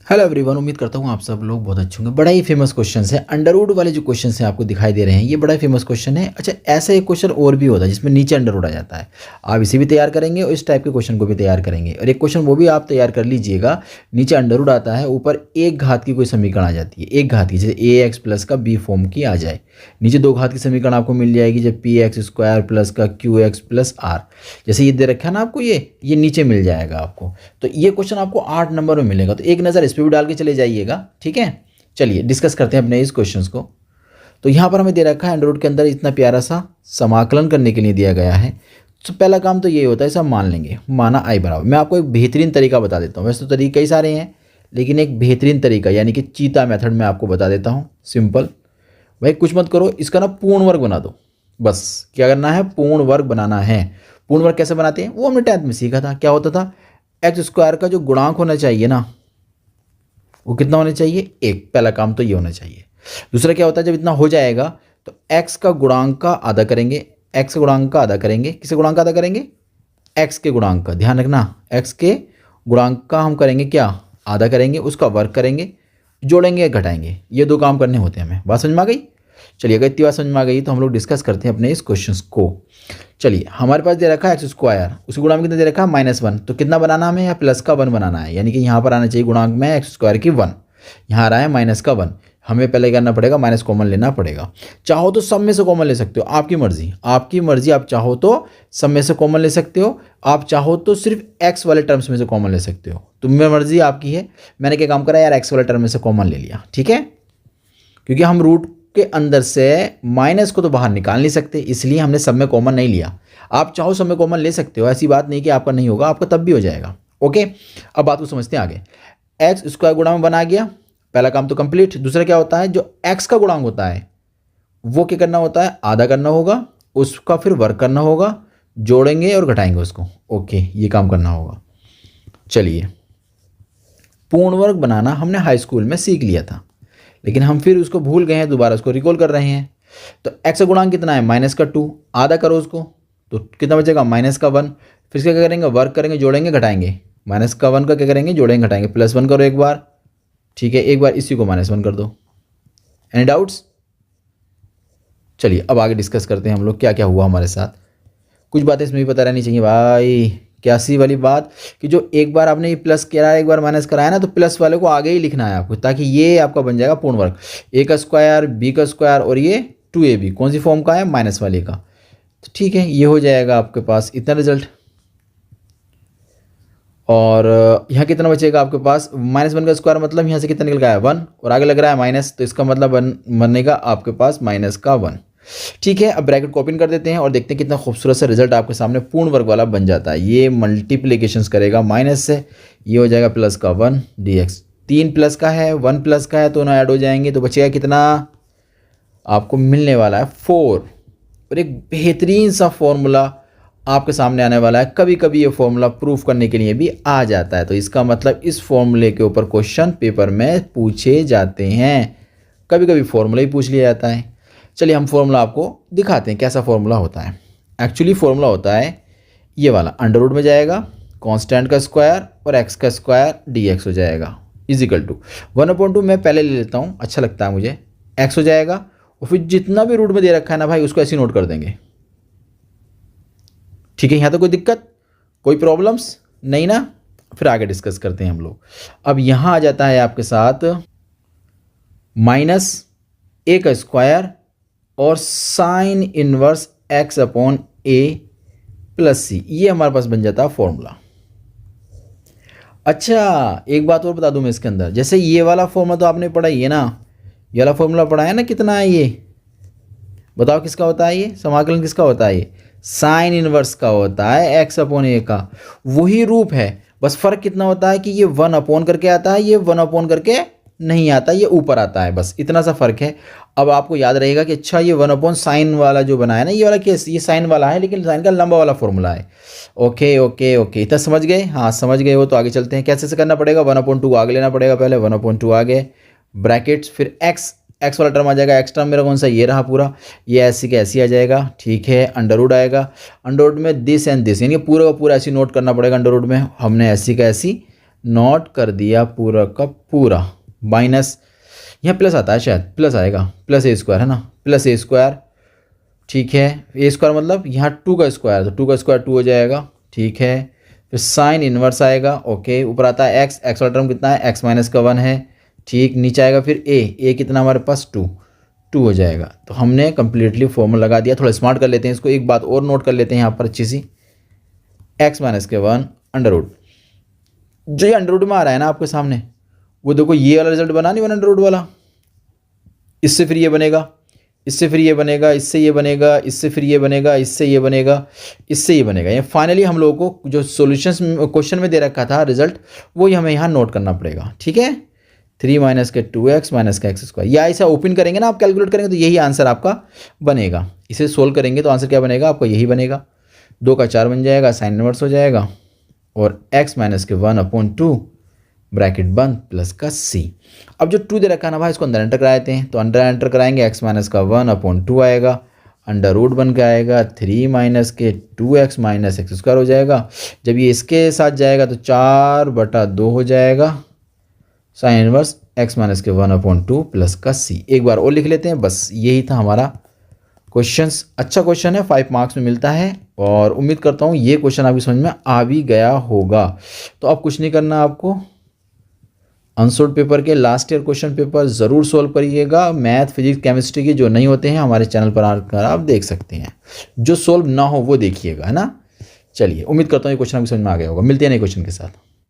Hello everyone, उम्मीद करता हूँ आप सब लोग बहुत अच्छे होंगे। बड़ा ही फेमस क्वेश्चन है, अंडरवुड वाले जो क्वेश्चन हैं आपको दिखाई दे रहे हैं, ये बड़ा ही फेमस क्वेश्चन है। अच्छा, ऐसा एक क्वेश्चन और भी होता है जिसमें नीचे अंडरवुड आ जाता है। आप इसे भी तैयार करेंगे और इस टाइप के क्वेश्चन को भी तैयार करेंगे। और एक क्वेश्चन वो भी आप तैयार कर लीजिएगा, नीचे अंडरवुड आता है, ऊपर एक घात की कोई समीकरण आ जाती है। एक घात की, जैसे ए एक्स प्लस का बी फॉर्म की आ जाए, नीचे दो घात की समीकरण आपको मिल जाएगी, जब पी एक्स स्क्वायर प्लस का क्यू एक्स प्लस आर, जैसे ये दे रखा है ना आपको, ये नीचे मिल जाएगा आपको। तो ये क्वेश्चन आपको 8 नंबर में मिलेगा, तो एक नज़र इस पर भी डाल के चले जाइएगा। ठीक है, चलिए डिस्कस करते हैं अपने इस क्वेश्चंस को। तो यहाँ पर हमें दे रखा है अंडरवुड के अंदर इतना प्यारा सा समाकलन करने के लिए दिया गया है। तो पहला काम तो ये होता है, सब मान लेंगे, माना आई बराबर। मैं आपको एक बेहतरीन तरीका बता देता हूँ, वैसे तो तरीके कई सारे हैं, लेकिन एक बेहतरीन तरीका यानी कि चीता मेथड में आपको बता देता हूँ। सिंपल भाई, कुछ मत करो, इसका ना पूर्ण वर्ग बना दो। बस क्या करना है, पूर्ण वर्ग बनाना है। पूर्ण वर्ग कैसे बनाते हैं वो हमने 10th में सीखा था। क्या होता था, एक्स स्क्वायर का जो गुणांक होना चाहिए ना, वो कितना होना चाहिए, एक। पहला काम तो ये होना चाहिए। दूसरा क्या होता है, जब इतना हो जाएगा तो एक्स का गुणांक का आधा करेंगे। एक्स का गुणांक का आधा करेंगे, किसके गुणांक का आधा करेंगे, एक्स के गुणांक का। ध्यान रखना, एक्स के गुणांक का हम करेंगे क्या, आधा करेंगे, उसका वर्ग करेंगे, जोड़ेंगे घटाएंगे। ये दो काम करने होते हैं हमें। बात समझ में आ गई? चलिए, अगर इतनी बात समझ में आ गई तो हम लोग डिस्कस करते हैं अपने इस क्वेश्चन को। चलिए, हमारे पास दे रखा है एक्स स्क्वायर, उसके गुणांक में कितना दे रखा है -1। तो कितना बनाना हमें, या प्लस का 1 बनाना है, यानी कि यहाँ पर आना चाहिए गुणांक में एक्स स्क्वायर की 1, यहाँ आ रहा है माइनस का 1। हमें पहले करना पड़ेगा, माइनस कॉमन लेना पड़ेगा। चाहो तो सब में से कॉमन ले सकते हो, आपकी मर्जी, आपकी मर्जी। आप चाहो तो सब में से कॉमन ले सकते हो, आप चाहो तो सिर्फ एक्स वाले टर्म्स में से कॉमन ले सकते हो, तो मेरी मर्जी आपकी है। मैंने क्या काम करा यार, एक्स वाले टर्म में से कॉमन ले लिया। ठीक है, क्योंकि हम रूट के अंदर से माइनस को तो बाहर निकाल नहीं सकते, इसलिए हमने सब में कॉमन नहीं लिया। आप चाहो सब में कॉमन ले सकते हो, ऐसी बात नहीं कि आपका नहीं होगा, आपका तब भी हो जाएगा। ओके, अब बात को समझते हैं आगे। एक्स स्क्वायर गुणांक बना गया, पहला काम तो कंप्लीट। दूसरा क्या होता है, जो एक्स का गुणांक होता है वो क्या करना होता है, आधा करना होगा, उसका फिर वर्ग करना होगा, जोड़ेंगे और घटाएंगे उसको। ओके, ये काम करना होगा। चलिए, पूर्ण वर्ग बनाना हमने हाई स्कूल में सीख लिया था, लेकिन हम फिर उसको भूल गए हैं, दोबारा उसको रिकॉल कर रहे हैं। तो एक्स का गुणांक कितना है, -2, आधा करो उसको, तो कितना बचेगा, -1। फिर क्या करेंगे, वर्क करेंगे, जोड़ेंगे घटाएंगे। -1 का क्या करेंगे, जोड़ेंगे घटाएंगे, +1 करो एक बार। ठीक है, एक बार इसी को -1 कर दो। Any doubts? चलिए, अब आगे डिस्कस करते हैं हम लोग क्या क्या हुआ हमारे साथ। कुछ बातें इसमें भी पता रहनी चाहिए भाई। क्या सी वाली बात कि जो एक बार आपने ये प्लस कराया, एक बार माइनस कराया ना, तो प्लस वाले को आगे ही लिखना है आपको, ताकि ये आपका बन जाएगा पूर्ण वर्ग। ए का स्क्वायर, बी का स्क्वायर, और ये 2ab कौन सी फॉर्म का है, माइनस वाले का। तो ठीक है, ये हो जाएगा आपके पास इतना रिजल्ट। और यहाँ कितना बचेगा आपके पास, -1 का स्क्वायर, मतलब यहाँ से कितना निकल गया है, 1, और आगे लग रहा है माइनस, तो इसका मतलब बनेगा आपके पास -1। ठीक है, अब ब्रैकेट को ओपन कर देते हैं और देखते हैं कितना खूबसूरत सा रिजल्ट आपके सामने पूर्ण वर्ग वाला बन जाता है। ये मल्टीप्लिकेशंस करेगा माइनस से, ये हो जाएगा +1 dx। 3 प्लस का है, 1 प्लस का है, दोनों ऐड हो जाएंगे, तो बचेगा कितना, आपको मिलने वाला है 4। और एक बेहतरीन सा फॉर्मूला आपके सामने आने वाला है। कभी कभी ये फॉर्मूला प्रूफ करने के लिए भी आ जाता है, तो इसका मतलब इस फॉर्मूले के ऊपर क्वेश्चन पेपर में पूछे जाते हैं। कभी कभी फॉर्मूला ही पूछ लिया जाता है। चलिए, हम फॉर्मूला आपको दिखाते हैं कैसा फॉर्मूला होता है। एक्चुअली फॉर्मूला होता है ये वाला, अंडरवुड में जाएगा, कांस्टेंट का स्क्वायर और एक्स का स्क्वायर dx हो जाएगा, इजिकल टू 1/2। मैं पहले ले लेता हूँ, अच्छा लगता है मुझे। एक्स हो जाएगा, और फिर जितना भी रूट में दे रखा है ना भाई, उसको ऐसे नोट कर देंगे। ठीक है, यहाँ तो कोई दिक्कत, कोई प्रॉब्लम्स नहीं ना? फिर आगे डिस्कस करते हैं हम लोग। अब यहाँ आ जाता है आपके साथ -a का स्क्वायर और साइन इनवर्स x/a + c, ये हमारे पास बन जाता है फॉर्मूला। अच्छा, एक बात और बता दूं मैं इसके अंदर, जैसे ये वाला फॉर्मूला तो आपने पढ़ा ही है ना, ये वाला फॉर्मूला पढ़ा है ना, कितना है ये, बताओ किसका होता है ये, समाकलन किसका होता है, ये साइन इनवर्स का होता है x/a का। वही रूप है, बस फर्क कितना होता है कि ये 1 करके आता है, ये 1 करके नहीं आता, ये ऊपर आता है, बस इतना सा फर्क है। अब आपको याद रहेगा कि अच्छा, ये 1 साइन वाला जो बनाया ना, ये वाला केस, ये साइन वाला है, लेकिन साइन का लंबा वाला फॉर्मूला है। ओके ओके ओके, इतना समझ गए? हाँ समझ गए हो, तो आगे चलते हैं। कैसे से करना पड़ेगा, 1/2 आगे लेना पड़ेगा, पहले 1/2 आगे, ब्रैकेट्स, फिर एक्स वाला टर्म आ जाएगा। एक्स टर्म मेरा कौन सा, ये रहा पूरा, ये ऐसी का ऐसी आ जाएगा। ठीक है, अंडरवुड आएगा, अंडरवुड में दिस एंड दिस, यानी पूरा का पूरा ऐसी नोट करना पड़ेगा। अंडरवुड में हमने ऐसी का ऐसी नॉट कर दिया पूरा का पूरा माइनस, यहाँ प्लस आता है शायद, प्लस आएगा, प्लस ए स्क्वायर है ना, प्लस ए स्क्वायर, ठीक है। ए स्क्वायर मतलब यहाँ 2 का स्क्वायर, तो 2 का स्क्वायर 2 हो जाएगा, ठीक है। फिर साइन इन्वर्स आएगा, ओके। ऊपर आता है एक्स, एक्स वाला टर्म कितना है, एक्स माइनस का 1 है, ठीक। नीचे आएगा फिर ए कितना हमारे पास 2 हो जाएगा। तो हमने कंप्लीटली फॉर्मूला लगा दिया। थोड़ा स्मार्ट कर लेते हैं इसको, एक बात और नोट कर लेते हैं यहाँ पर अच्छी सी, एक्स माइनस के 1 अंडर रूट, जो ये अंडर रूट में आ रहा है ना आपके सामने, वो देखो ये वाला रिजल्ट बना नहीं, 1 अंडर रूट वाला, इससे फिर ये बनेगा, इससे फिर ये बनेगा, इससे ये बनेगा, इससे फिर ये बनेगा, इससे ये बनेगा, इससे ये बनेगा। ये फाइनली हम लोगों को जो सॉल्यूशंस क्वेश्चन में दे रखा था रिजल्ट, वो ही हमें यहाँ नोट करना पड़ेगा, ठीक है। 3 माइनस के 2x माइनस का एक्स स्क्वायर, या ऐसा ओपन करेंगे ना आप, कैलकुलेट करेंगे तो यही आंसर आपका बनेगा। इसे सोल्व करेंगे तो आंसर क्या बनेगा आपका, यही बनेगा। 2 का 4 बन जाएगा, साइन इनवर्स हो जाएगा, और x माइनस के 1/2 ब्रैकेट बंद प्लस का c। अब जो 2 दे रखा है ना भाई, इसको अंदर एंटर करा देते हैं। तो अंदर एंटर कराएंगे, x माइनस का 1/2 आएगा, अंडर रूट बन के आएगा 3 माइनस के 2x माइनस एक्स स्क्वायर हो जाएगा। जब ये इसके साथ जाएगा तो 4/2 हो जाएगा, साइन इनवर्स x माइनस के 1/2 प्लस का c। एक बार और लिख लेते हैं, बस यही था हमारा क्वेश्चंस। अच्छा क्वेश्चन है, 5 मार्क्स में मिलता है, और उम्मीद करता हूँ ये क्वेश्चन आपकी समझ में आ भी गया होगा। तो अब कुछ नहीं करना आपको, अनसोल्ड पेपर के लास्ट ईयर क्वेश्चन पेपर ज़रूर सोल्व करिएगा। मैथ, फिजिक्स, केमिस्ट्री के जो नहीं होते हैं हमारे चैनल पर आकर आप देख सकते हैं, जो सोल्व ना हो वो देखिएगा, है ना। चलिए, उम्मीद करता हूँ ये क्वेश्चन आपकी समझ में आ गया होगा। मिलते हैं नए क्वेश्चन के साथ।